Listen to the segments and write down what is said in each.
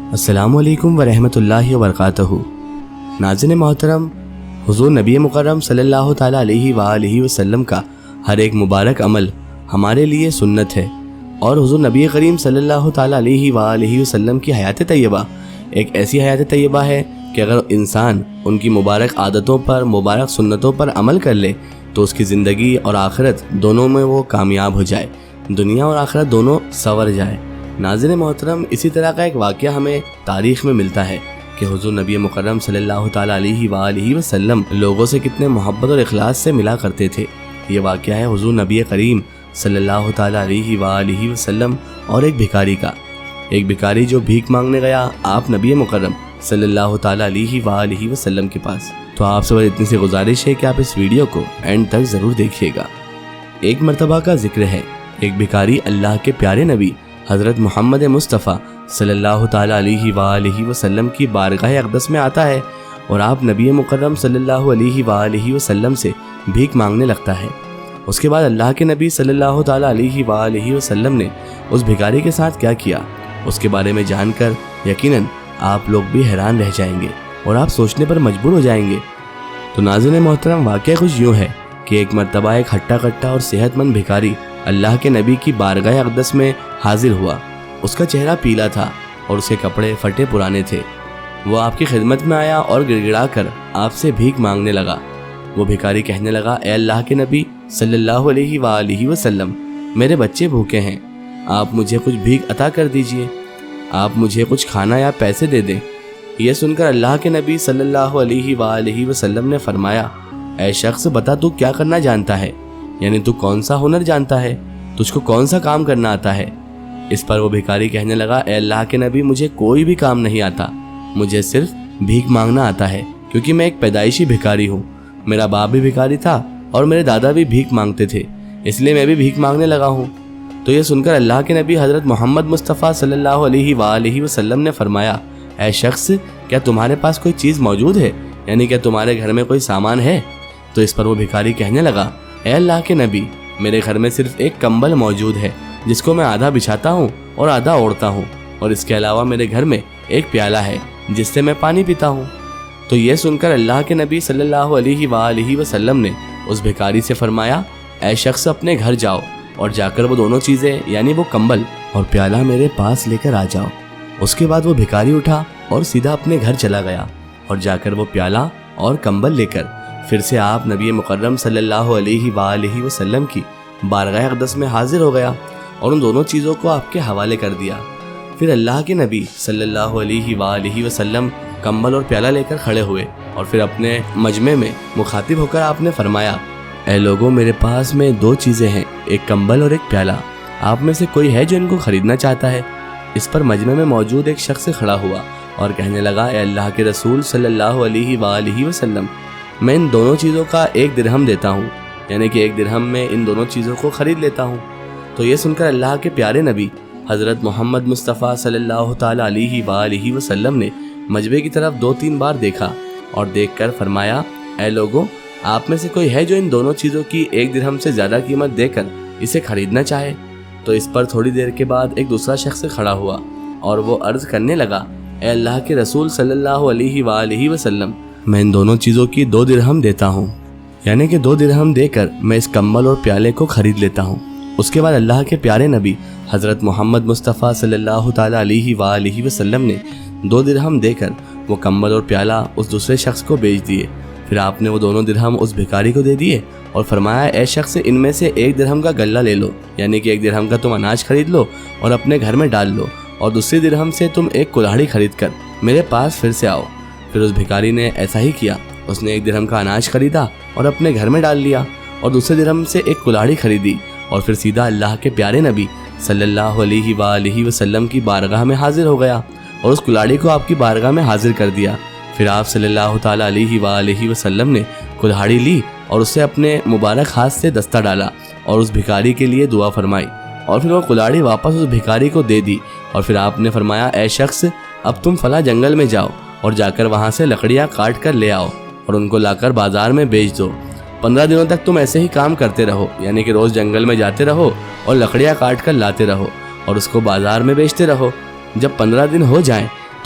السلام علیکم ورحمۃ اللہ وبرکاتہ۔ ناظرین محترم، حضور نبی مکرم صلی اللہ تعالیٰ علیہ وآلہ وسلم کا ہر ایک مبارک عمل ہمارے لیے سنت ہے، اور حضور نبی کریم صلی اللہ تعالیٰ علیہ وآلہ وسلم کی حیات طیبہ ایک ایسی حیات طیبہ ہے کہ اگر انسان ان کی مبارک عادتوں پر، مبارک سنتوں پر عمل کر لے تو اس کی زندگی اور آخرت دونوں میں وہ کامیاب ہو جائے، دنیا اور آخرت دونوں سنور جائے۔ ناظرین محترم، اسی طرح کا ایک واقعہ ہمیں تاریخ میں ملتا ہے کہ حضور نبی مکرم صلی اللہ تعالیٰ علیہ وآلہ وسلم لوگوں سے کتنے محبت اور اخلاص سے ملا کرتے تھے۔ یہ واقعہ ہے حضور نبی کریم صلی اللہ تعالیٰ علیہ وآلہ وسلم اور ایک بھکاری کا۔ ایک بھکاری جو بھیک مانگنے گیا آپ نبی مکرم صلی اللہ تعالیٰ علیہ وآلہ وسلم کے پاس۔ تو آپ سے بس اتنی سی گزارش ہے کہ آپ اس ویڈیو کو اینڈ تک ضرور دیکھیے گا۔ ایک مرتبہ کا ذکر ہے، ایک بھکاری اللہ کے پیارے نبی حضرت محمد مصطفیٰ صلی اللہ تعالیٰ علیہ وآلہ وسلم کی بارگاہ اقدس میں آتا ہے اور آپ نبی مکرم صلی اللہ علیہ وآلہ وسلم سے بھیک مانگنے لگتا ہے۔ اس کے بعد اللہ کے نبی صلی اللہ تعالیٰ علیہ وآلہ وسلم نے اس بھکاری کے ساتھ کیا کیا، اس کے بارے میں جان کر یقیناً آپ لوگ بھی حیران رہ جائیں گے اور آپ سوچنے پر مجبور ہو جائیں گے۔ تو ناظرین محترم، واقعہ کچھ یوں ہے کہ ایک مرتبہ ایک ہٹا کٹا اور صحت مند بھکاری اللہ کے نبی کی بارگاہ اقدس میں حاضر ہوا۔ اس کا چہرہ پیلا تھا اور اس کے کپڑے پھٹے پرانے تھے۔ وہ آپ کی خدمت میں آیا اور گڑ گڑا کر آپ سے بھیک مانگنے لگا۔ وہ بھکاری کہنے لگا، اے اللہ کے نبی صلی اللہ علیہ وآلہ وسلم، میرے بچے بھوکے ہیں، آپ مجھے کچھ بھیک عطا کر دیجئے، آپ مجھے کچھ کھانا یا پیسے دے دیں۔ یہ سن کر اللہ کے نبی صلی اللہ علیہ وآلہ وسلم نے فرمایا، اے شخص، بتا تو کیا کرنا جانتا ہے، یعنی تو کون سا ہنر جانتا ہے، تجھ کو کون سا کام کرنا آتا ہے؟ اس پر وہ بھکاری کہنے لگا، اے اللہ کے نبی، مجھے کوئی بھی کام نہیں آتا، مجھے صرف بھیک مانگنا آتا ہے، کیونکہ میں ایک پیدائشی بھکاری ہوں، میرا باپ بھی بھکاری تھا اور میرے دادا بھی بھیک مانگتے تھے، اس لیے میں بھی بھیک مانگنے لگا ہوں۔ تو یہ سن کر اللہ کے نبی حضرت محمد مصطفیٰ صلی اللہ علیہ وآلہ وسلم نے فرمایا، اے شخص، کیا تمہارے پاس کوئی چیز موجود ہے، یعنی کہ تمہارے گھر میں کوئی سامان ہے؟ تو اس پر وہ بھکاری کہنے لگا، اے اللہ کے نبی، میرے گھر میں صرف ایک کمبل موجود ہے جس کو میں آدھا بچھاتا ہوں اور آدھا اوڑھتا ہوں، اور اس کے علاوہ میرے گھر میں ایک پیالہ ہے جس سے میں پانی پیتا ہوں۔ تو یہ سن کر اللہ کے نبی صلی اللہ علیہ وآلہ وسلم نے اس بھکاری سے فرمایا، اے شخص، اپنے گھر جاؤ اور جا کر وہ دونوں چیزیں یعنی وہ کمبل اور پیالہ میرے پاس لے کر آ جاؤ۔ اس کے بعد وہ بھکاری اٹھا اور سیدھا اپنے گھر چلا گیا اور جا کر وہ پیالہ اور کمبل لے کر پھر سے آپ نبی مکرم صلی اللہ علیہ وآلہ وسلم کی بارگاہ اقدس میں حاضر ہو گیا اور ان دونوں چیزوں کو آپ کے حوالے کر دیا۔ پھر اللہ کے نبی صلی اللہ علیہ وآلہ وسلم کمبل اور پیالہ لے کر کھڑے ہوئے اور پھر اپنے مجمع میں مخاطب ہو کر آپ نے فرمایا، اے لوگوں، میرے پاس میں دو چیزیں ہیں، ایک کمبل اور ایک پیالہ، آپ میں سے کوئی ہے جو ان کو خریدنا چاہتا ہے؟ اس پر مجمع میں موجود ایک شخص کھڑا ہوا اور کہنے لگا، اے اللہ کے رسول صلی اللہ علیہ وآلہ وسلم، میں ان دونوں چیزوں کا 1 درہم دیتا ہوں، یعنی کہ 1 درہم میں ان دونوں چیزوں کو خرید لیتا ہوں۔ تو یہ سن کر اللہ کے پیارے نبی حضرت محمد مصطفیٰ صلی اللہ تعالیٰ علیہ وآلہ وسلم نے مجمع کی طرف 2-3 بار دیکھا اور دیکھ کر فرمایا، اے لوگوں، آپ میں سے کوئی ہے جو ان دونوں چیزوں کی 1 درہم سے زیادہ قیمت دے کر اسے خریدنا چاہے؟ تو اس پر تھوڑی دیر کے بعد ایک دوسرا شخص کھڑا ہوا اور وہ عرض کرنے لگا، اے اللہ کے رسول صلی اللہ علیہ وآلہ وسلم، میں ان دونوں چیزوں کی 2 درہم دیتا ہوں، یعنی کہ 2 درہم دے کر میں اس کمبل اور پیالے کو خرید لیتا ہوں۔ اس کے بعد اللہ کے پیارے نبی حضرت محمد مصطفیٰ صلی اللہ تعالیٰ علیہ وآلہ وسلم نے 2 درہم دے کر وہ کمبل اور پیالہ اس دوسرے شخص کو بیچ دیے۔ پھر آپ نے وہ دونوں درہم اس بھکاری کو دے دیے اور فرمایا، اے شخص، ان میں سے 1 درہم کا غلہ لے لو، یعنی کہ 1 درہم کا تم اناج خرید لو اور اپنے گھر میں ڈال لو، اور دوسری درہم سے تم ایک کلاڑی خرید کر میرے پاس پھر سے آؤ۔ پھر اس بھکاری نے ایسا ہی کیا، اس نے 1 درہم کا اناج خریدا اور اپنے گھر میں ڈال لیا، اور دوسرے درہم سے ایک کلاڑی خریدی اور پھر سیدھا اللہ کے پیارے نبی صلی اللہ علیہ وآلہ وسلم کی بارگاہ میں حاضر ہو گیا اور اس کلاڑی کو آپ کی بارگاہ میں حاضر کر دیا۔ پھر آپ صلی اللہ تعالیٰ علیہ وآلہ وسلم نے کلاڑی لی اور اسے اپنے مبارک ہاتھ سے دستہ ڈالا اور اس بھکاری کے لیے دعا فرمائی، اور پھر وہ کلاڑی واپس اس بھکاری کو دے دی، اور پھر آپ نے فرمایا، اے شخص، اب تم فلاں جنگل میں جاؤ اور جا کر وہاں سے لکڑیاں کاٹ کر لے آؤ اور ان کو لا کر بازار میں بیچ دو۔ 15 دنوں تک تم ایسے ہی کام کرتے رہو، یعنی کہ روز جنگل میں جاتے رہو اور لکڑیاں کاٹ کر لاتے رہو اور اس کو بازار میں بیچتے رہو۔ جب 15 دن ہو جائیں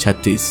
36।